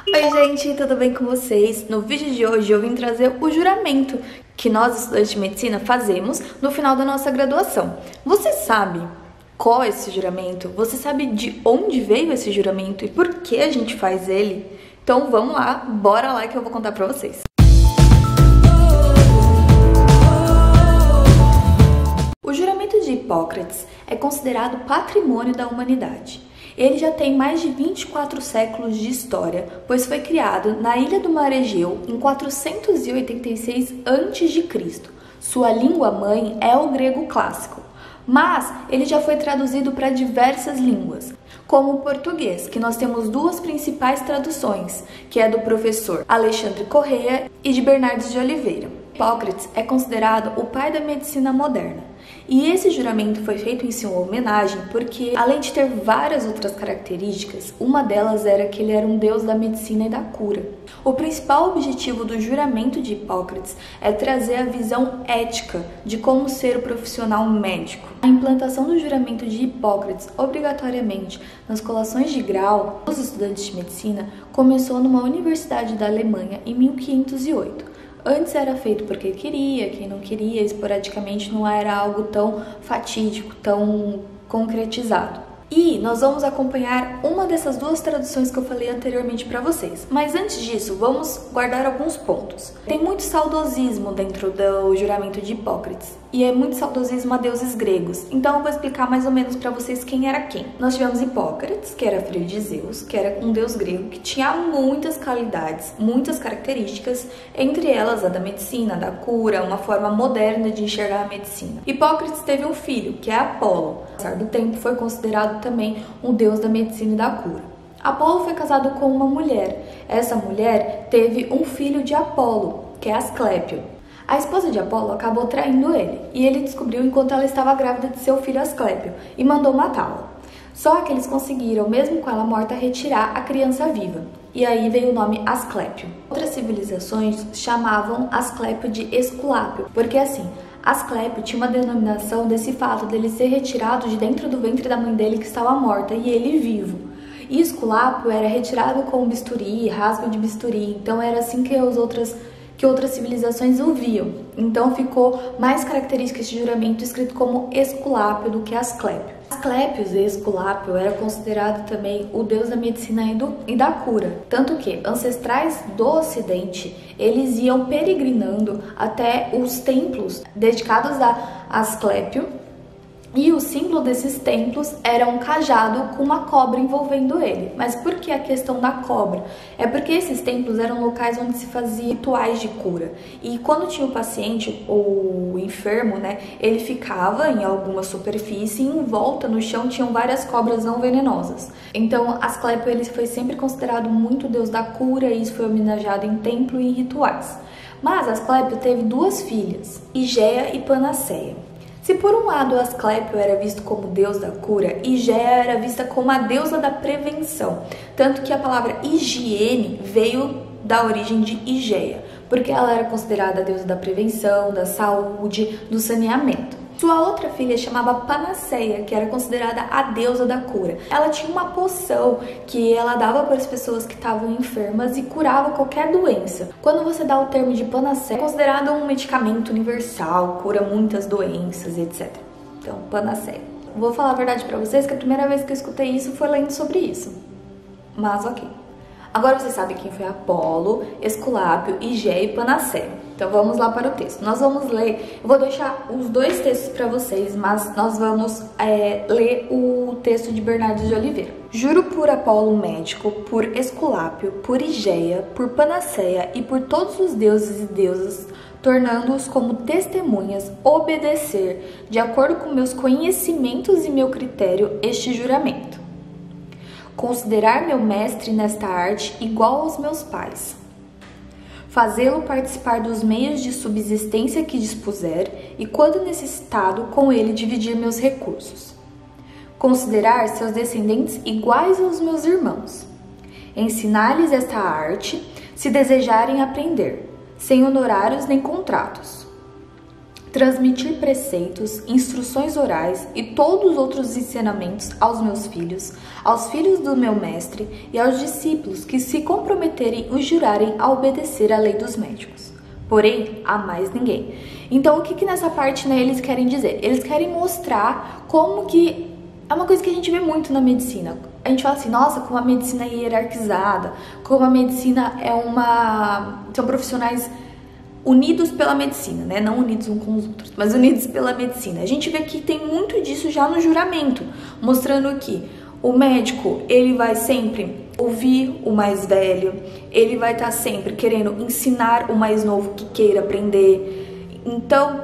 Oi gente, tudo bem com vocês? No vídeo de hoje eu vim trazer o juramento que nós estudantes de medicina fazemos no final da nossa graduação. Você sabe qual é esse juramento? Você sabe de onde veio esse juramento e por que a gente faz ele? Então vamos lá, bora lá que eu vou contar pra vocês. O juramento de Hipócrates é considerado patrimônio da humanidade. Ele já tem mais de 24 séculos de história, pois foi criado na Ilha do Mar Egeu em 486 a.C. Sua língua-mãe é o grego clássico, mas ele já foi traduzido para diversas línguas, como o português, que nós temos duas principais traduções, que é do professor Alexandre Corrêa e de Bernardes de Oliveira. Hipócrates é considerado o pai da medicina moderna. E esse juramento foi feito em sua homenagem porque, além de ter várias outras características, uma delas era que ele era um deus da medicina e da cura. O principal objetivo do juramento de Hipócrates é trazer a visão ética de como ser o profissional médico. A implantação do juramento de Hipócrates obrigatoriamente nas colações de grau dos estudantes de medicina começou numa universidade da Alemanha em 1508. Antes era feito porque queria, quem não queria, esporadicamente não era algo tão fatídico, tão concretizado. E nós vamos acompanhar uma dessas duas traduções que eu falei anteriormente para vocês. Mas antes disso, vamos guardar alguns pontos. Tem muito saudosismo dentro do juramento de Hipócrates. E é muito saudosismo a deuses gregos. Então eu vou explicar mais ou menos para vocês quem era quem. Nós tivemos Hipócrates, que era filho de Zeus, que era um deus grego que tinha muitas qualidades, muitas características, entre elas a da medicina, da cura, uma forma moderna de enxergar a medicina. Hipócrates teve um filho, que é Apolo. Ao passar do tempo foi considerado também um deus da medicina e da cura. Apolo foi casado com uma mulher. Essa mulher teve um filho de Apolo, que é Asclépio. A esposa de Apolo acabou traindo ele, e ele descobriu enquanto ela estava grávida de seu filho Asclépio e mandou matá-la. Só que eles conseguiram, mesmo com ela morta, retirar a criança viva. E aí veio o nome Asclépio. Outras civilizações chamavam Asclépio de Esculápio, porque assim, Asclépio tinha uma denominação desse fato dele ser retirado de dentro do ventre da mãe dele que estava morta e ele vivo. E Esculápio era retirado com bisturi, rasgo de bisturi, então era assim que outras civilizações o viam. Então ficou mais característico esse juramento escrito como Esculápio do que Asclépio. Asclépios e Esculápio era considerado também o deus da medicina e da cura. Tanto que ancestrais do ocidente, eles iam peregrinando até os templos dedicados a Asclépio. E o símbolo desses templos era um cajado com uma cobra envolvendo ele. Mas por que a questão da cobra? É porque esses templos eram locais onde se fazia rituais de cura. E quando tinha o paciente, ou o enfermo, né, ele ficava em alguma superfície e em volta no chão tinham várias cobras não venenosas. Então, Asclépio ele foi sempre considerado muito deus da cura e isso foi homenageado em templo e em rituais. Mas Asclépio teve duas filhas, Higeia e Panaceia. Se por um lado Asclépio era visto como deus da cura, Higeia era vista como a deusa da prevenção, tanto que a palavra higiene veio da origem de Higeia, porque ela era considerada a deusa da prevenção, da saúde, do saneamento. Sua outra filha chamava Panaceia, que era considerada a deusa da cura. Ela tinha uma poção que ela dava para as pessoas que estavam enfermas e curava qualquer doença. Quando você dá o termo de Panaceia, é considerado um medicamento universal, cura muitas doenças, etc. Então, Panaceia. Vou falar a verdade para vocês que a primeira vez que eu escutei isso foi lendo sobre isso. Mas ok. Agora você sabe quem foi Apolo, Esculápio, Higeia e Panaceia. Então vamos lá para o texto. Nós vamos ler, eu vou deixar os dois textos para vocês, mas nós vamos ler o texto de Bernardes de Oliveira. Juro por Apolo médico, por Esculápio, por Higeia, por Panaceia e por todos os deuses e deusas, tornando-os como testemunhas, obedecer, de acordo com meus conhecimentos e meu critério, este juramento. Considerar meu mestre nesta arte igual aos meus pais. Fazê-lo participar dos meios de subsistência que dispuser e, quando necessitado, com ele dividir meus recursos. Considerar seus descendentes iguais aos meus irmãos. Ensinar-lhes esta arte, se desejarem aprender, sem honorários nem contratos. transmitir preceitos, instruções orais e todos os outros ensinamentos aos meus filhos, aos filhos do meu mestre e aos discípulos que se comprometerem e jurarem a obedecer à lei dos médicos. Porém, a mais ninguém. Então, o que nessa parte, né, eles querem dizer? Eles querem mostrar como que é uma coisa que a gente vê muito na medicina. A gente fala assim, nossa, como a medicina é hierarquizada, como a medicina são profissionais unidos pela medicina, né? Não unidos uns com os outros, mas unidos pela medicina. A gente vê que tem muito disso já no juramento, mostrando que o médico, ele vai sempre ouvir o mais velho, ele vai estar sempre querendo ensinar o mais novo que queira aprender. Então,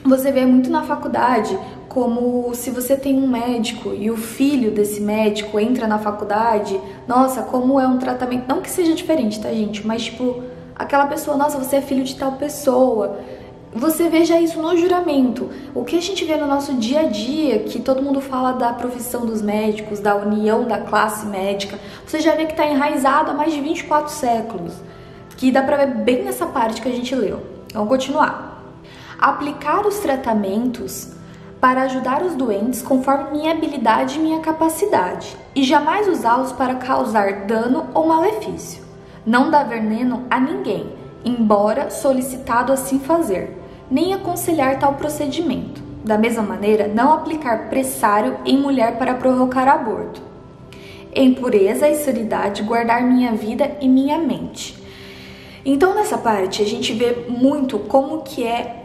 você vê muito na faculdade como se você tem um médico e o filho desse médico entra na faculdade, nossa, como é um tratamento, não que seja diferente, tá, gente? Mas, tipo, aquela pessoa, nossa, você é filho de tal pessoa. Você veja isso no juramento. O que a gente vê no nosso dia a dia, que todo mundo fala da profissão dos médicos, da união da classe médica, você já vê que está enraizado há mais de 24 séculos. Que dá pra ver bem nessa parte que a gente leu. Vamos continuar. Aplicar os tratamentos para ajudar os doentes conforme minha habilidade e minha capacidade, e jamais usá-los para causar dano ou malefício. Não dar veneno a ninguém, embora solicitado assim fazer, nem aconselhar tal procedimento. Da mesma maneira, não aplicar pressário em mulher para provocar aborto. Em pureza e sanidade, guardar minha vida e minha mente. Então, nessa parte, a gente vê muito como que é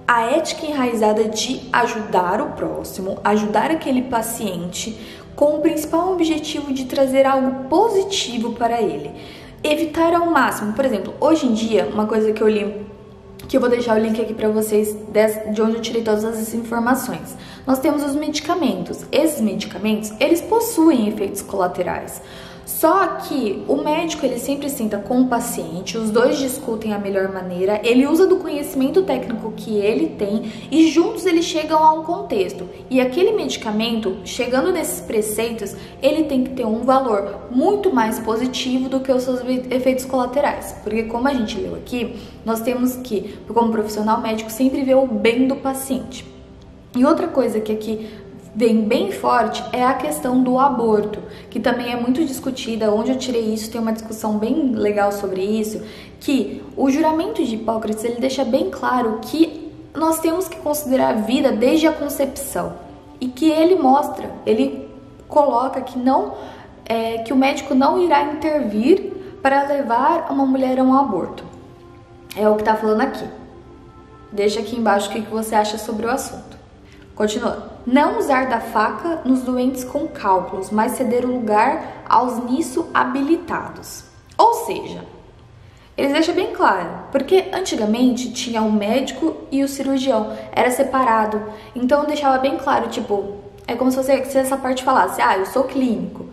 a ética enraizada de ajudar o próximo, ajudar aquele paciente, com o principal objetivo de trazer algo positivo para ele. Evitar ao máximo, por exemplo, hoje em dia, uma coisa que eu li, que eu vou deixar o link aqui para vocês, de onde eu tirei todas as informações. Nós temos os medicamentos. Esses medicamentos, eles possuem efeitos colaterais. Só que o médico, ele sempre senta com o paciente, os dois discutem a melhor maneira, ele usa do conhecimento técnico que ele tem e juntos eles chegam a um contexto. E aquele medicamento, chegando nesses preceitos, ele tem que ter um valor muito mais positivo do que os seus efeitos colaterais. Porque como a gente leu aqui, nós temos que, como profissional médico, sempre ver o bem do paciente. E outra coisa que aqui vem bem forte é a questão do aborto, que também é muito discutida. Onde eu tirei isso, tem uma discussão bem legal sobre isso, que o juramento de Hipócrates, ele deixa bem claro que nós temos que considerar a vida desde a concepção, e que ele mostra, ele coloca que que o médico não irá intervir para levar uma mulher a um aborto. É o que está falando aqui. Deixa aqui embaixo o que você acha sobre o assunto. Continuando. Não usar da faca nos doentes com cálculos, mas ceder o lugar aos nisso habilitados. Ou seja, eles deixam bem claro, porque antigamente tinha o médico e o cirurgião, era separado. Então deixava bem claro, tipo, é como se essa parte falasse, eu sou clínico,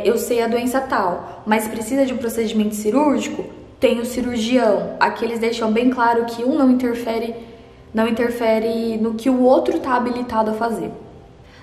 eu sei a doença tal, mas precisa de um procedimento cirúrgico, tem o cirurgião. Aqui eles deixam bem claro que um não interfere no que o outro está habilitado a fazer.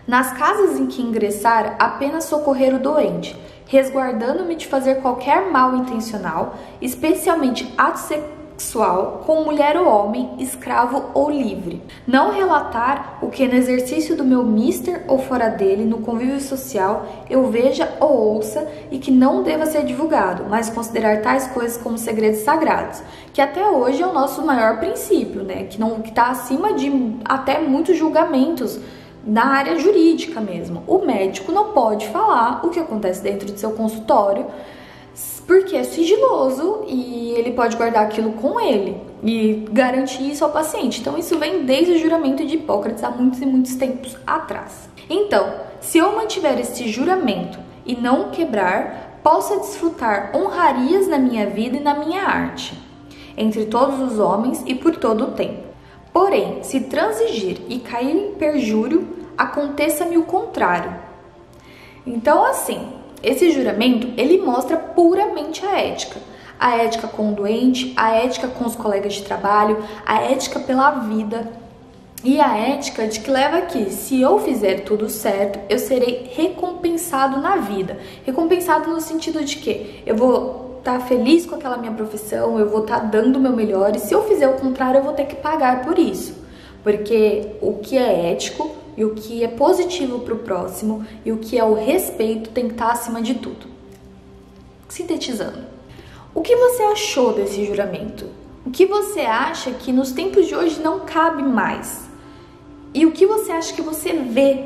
Nas casas em que ingressar, apenas socorrer o doente, resguardando-me de fazer qualquer mal intencional, especialmente ato sexual, com mulher ou homem, escravo ou livre. Não relatar o que no exercício do meu mister ou fora dele, no convívio social, eu veja ou ouça e que não deva ser divulgado, mas considerar tais coisas como segredos sagrados, que até hoje é o nosso maior princípio, né? Que está acima de até muitos julgamentos na área jurídica mesmo. O médico não pode falar o que acontece dentro de seu consultório, porque é sigiloso e ele pode guardar aquilo com ele e garantir isso ao paciente. Então isso vem desde o juramento de Hipócrates há muitos e muitos tempos atrás. Então, se eu mantiver esse juramento e não quebrar, possa desfrutar honrarias na minha vida e na minha arte, entre todos os homens e por todo o tempo. Porém, se transigir e cair em perjúrio, aconteça-me o contrário. Então, assim, esse juramento, ele mostra puramente a ética com o doente, a ética com os colegas de trabalho, a ética pela vida e a ética de que leva aqui, se eu fizer tudo certo, eu serei recompensado na vida. Recompensado no sentido de que eu vou estar feliz com aquela minha profissão, eu vou estar dando o meu melhor, e se eu fizer o contrário, eu vou ter que pagar por isso. Porque o que é ético e o que é positivo para o próximo e o que é o respeito tem que estar acima de tudo. Sintetizando, o que você achou desse juramento? O que você acha que nos tempos de hoje não cabe mais? E o que você acha que você vê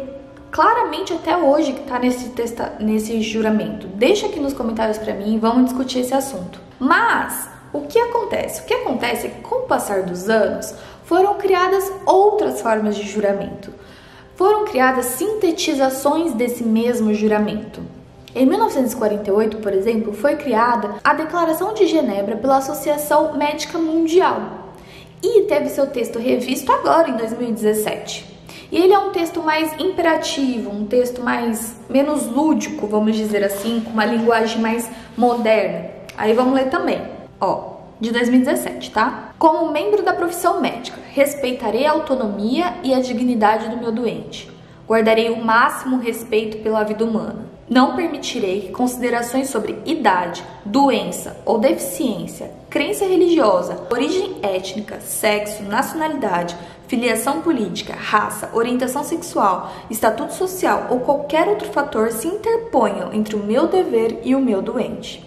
claramente até hoje que está nesse juramento? Deixa aqui nos comentários para mim e vamos discutir esse assunto. Mas o que acontece? O que acontece é que com o passar dos anos foram criadas outras formas de juramento. Foram criadas sintetizações desse mesmo juramento. Em 1948, por exemplo, foi criada a Declaração de Genebra pela Associação Médica Mundial e teve seu texto revisto agora, em 2017. E ele é um texto mais imperativo, um texto menos lúdico, vamos dizer assim, com uma linguagem mais moderna. Aí vamos ler também, de 2017, tá? Como membro da profissão médica, respeitarei a autonomia e a dignidade do meu doente. Guardarei o máximo respeito pela vida humana. Não permitirei que considerações sobre idade, doença ou deficiência, crença religiosa, origem étnica, sexo, nacionalidade, filiação política, raça, orientação sexual, estatuto social ou qualquer outro fator se interponham entre o meu dever e o meu doente.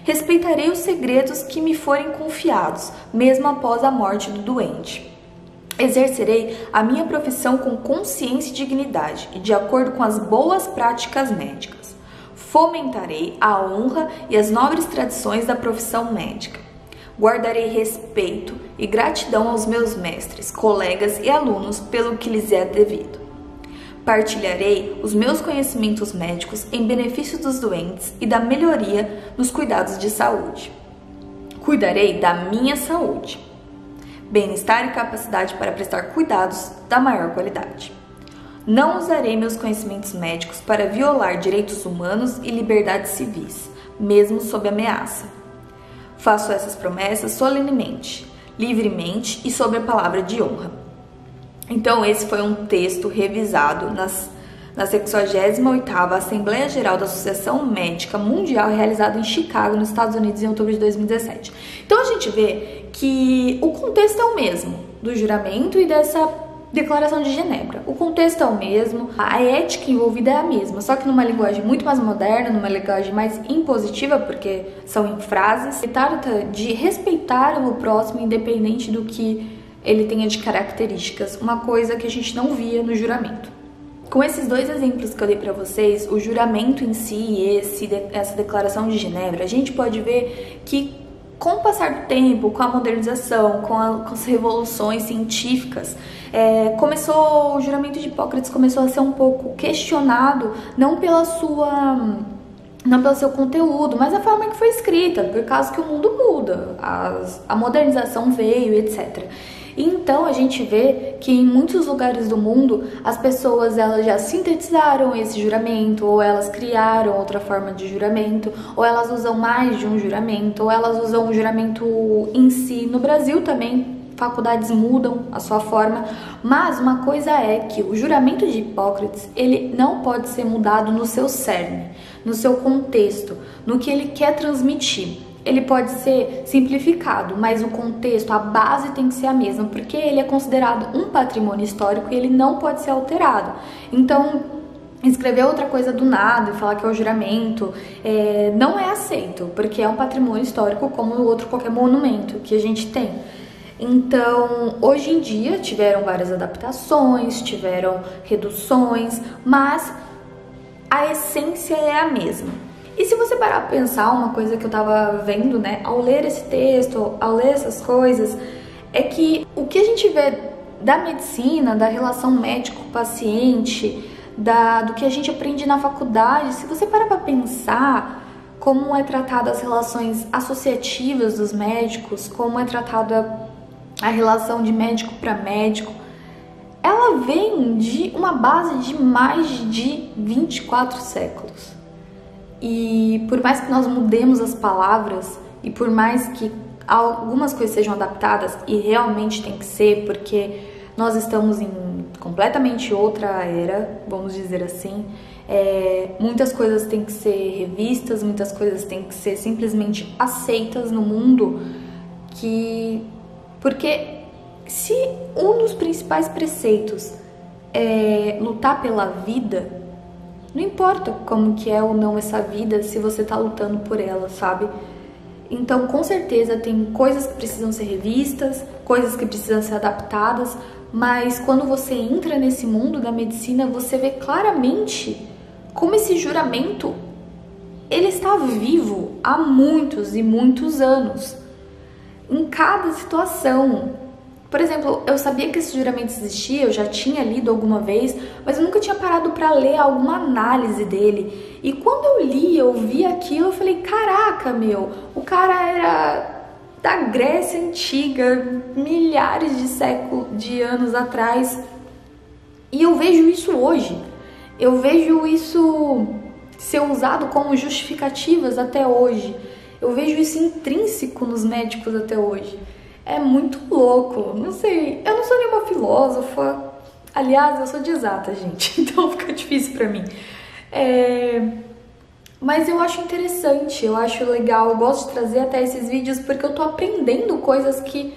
Respeitarei os segredos que me forem confiados, mesmo após a morte do doente. Exercerei a minha profissão com consciência e dignidade e de acordo com as boas práticas médicas. Fomentarei a honra e as nobres tradições da profissão médica. Guardarei respeito e gratidão aos meus mestres, colegas e alunos pelo que lhes é devido. Partilharei os meus conhecimentos médicos em benefício dos doentes e da melhoria nos cuidados de saúde. Cuidarei da minha saúde, bem-estar e capacidade para prestar cuidados da maior qualidade. Não usarei meus conhecimentos médicos para violar direitos humanos e liberdades civis, mesmo sob ameaça. Faço essas promessas solenemente, livremente e sob a palavra de honra. Então esse foi um texto revisado na 68ª Assembleia Geral da Associação Médica Mundial, realizada em Chicago, nos Estados Unidos, em outubro de 2017. Então a gente vê que o contexto é o mesmo do juramento e dessa Declaração de Genebra. O contexto é o mesmo, a ética envolvida é a mesma, só que numa linguagem muito mais moderna, numa linguagem mais impositiva, porque são em frases. Se trata de respeitar o próximo, independente do que ele tenha de características, uma coisa que a gente não via no juramento. Com esses dois exemplos que eu dei para vocês, o juramento em si e essa Declaração de Genebra, a gente pode ver que com o passar do tempo, com a modernização, com as revoluções científicas, o juramento de Hipócrates começou a ser um pouco questionado, não pelo seu conteúdo, mas a forma que foi escrita, por causa que o mundo muda, a modernização veio, etc. Então a gente vê que em muitos lugares do mundo as pessoas elas já sintetizaram esse juramento, ou elas criaram outra forma de juramento, ou elas usam mais de um juramento, ou elas usam o juramento em si. No Brasil também faculdades mudam a sua forma, mas uma coisa é que o juramento de Hipócrates ele não pode ser mudado no seu cerne, no seu contexto, no que ele quer transmitir. Ele pode ser simplificado, mas o contexto, a base tem que ser a mesma, porque ele é considerado um patrimônio histórico e ele não pode ser alterado. Então, escrever outra coisa do nada e falar que é o juramento não é aceito, porque é um patrimônio histórico como outro qualquer monumento que a gente tem. Então, hoje em dia, tiveram várias adaptações, tiveram reduções, mas a essência é a mesma. E se você parar pra pensar, uma coisa que eu tava vendo, né, ao ler esse texto, ao ler essas coisas, é que o que a gente vê da medicina, da relação médico-paciente, do que a gente aprende na faculdade, se você parar pra pensar como é tratada as relações associativas dos médicos, como é tratada a relação de médico para médico, ela vem de uma base de mais de 24 séculos. E por mais que nós mudemos as palavras e por mais que algumas coisas sejam adaptadas, e realmente tem que ser, porque nós estamos em completamente outra era, vamos dizer assim, Muitas coisas têm que ser revistas, muitas coisas têm que ser simplesmente aceitas no mundo, porque se um dos principais preceitos é lutar pela vida, não importa como que é ou não essa vida, se você tá lutando por ela, sabe? Então, com certeza, tem coisas que precisam ser revistas, coisas que precisam ser adaptadas, mas quando você entra nesse mundo da medicina, você vê claramente como esse juramento, ele está vivo há muitos e muitos anos, em cada situação. Por exemplo, eu sabia que esse juramento existia, eu já tinha lido alguma vez, mas eu nunca tinha parado para ler alguma análise dele. E quando eu li, eu vi aquilo, eu falei, caraca, meu, o cara era da Grécia Antiga, milhares de anos atrás. E eu vejo isso hoje. Eu vejo isso ser usado como justificativas até hoje. Eu vejo isso intrínseco nos médicos até hoje. É muito louco, não sei, eu não sou nenhuma filósofa, aliás, eu sou de exata, gente, então fica difícil pra mim. Mas eu acho interessante, eu acho legal, eu gosto de trazer até esses vídeos porque eu tô aprendendo coisas que,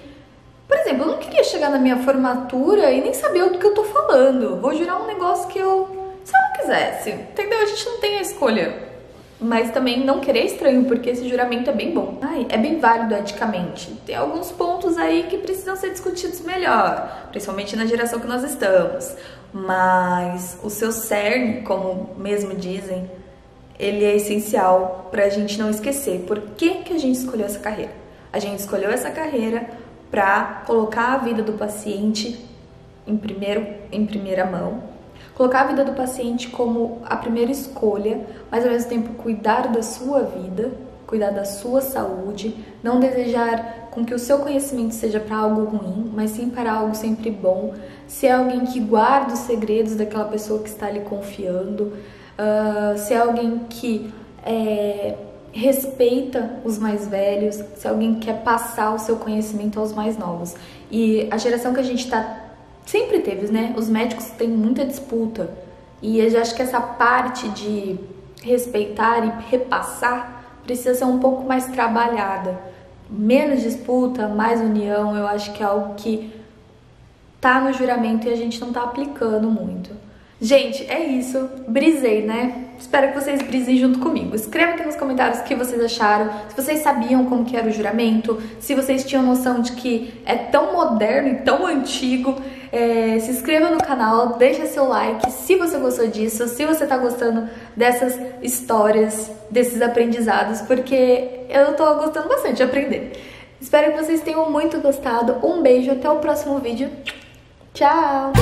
por exemplo, eu não queria chegar na minha formatura e nem saber do que eu tô falando. Vou jurar um negócio que se eu não quisesse, entendeu? A gente não tem a escolha. Mas também não querer é estranho, porque esse juramento é bem bom. É bem válido eticamente. Tem alguns pontos aí que precisam ser discutidos melhor, principalmente na geração que nós estamos. Mas o seu cerne, como mesmo dizem, ele é essencial pra gente não esquecer por que a gente escolheu essa carreira. A gente escolheu essa carreira pra colocar a vida do paciente em primeira mão, colocar a vida do paciente como a primeira escolha, mas ao mesmo tempo cuidar da sua vida, cuidar da sua saúde, não desejar com que o seu conhecimento seja para algo ruim, mas sim para algo sempre bom, ser alguém que guarda os segredos daquela pessoa que está lhe confiando, ser alguém que respeita os mais velhos, ser alguém que quer passar o seu conhecimento aos mais novos. E a geração que a gente está sempre teve, né? Os médicos têm muita disputa e eu acho que essa parte de respeitar e repassar precisa ser um pouco mais trabalhada. Menos disputa, mais união, eu acho que é algo que tá no juramento e a gente não tá aplicando muito. Gente, é isso. Brisei, né? Espero que vocês brisem junto comigo. Escreva aqui nos comentários o que vocês acharam, se vocês sabiam como que era o juramento, se vocês tinham noção de que é tão moderno e tão antigo. Se inscreva no canal, deixa seu like se você gostou disso, se você tá gostando dessas histórias, desses aprendizados, porque eu tô gostando bastante de aprender. Espero que vocês tenham muito gostado. Um beijo, até o próximo vídeo. Tchau!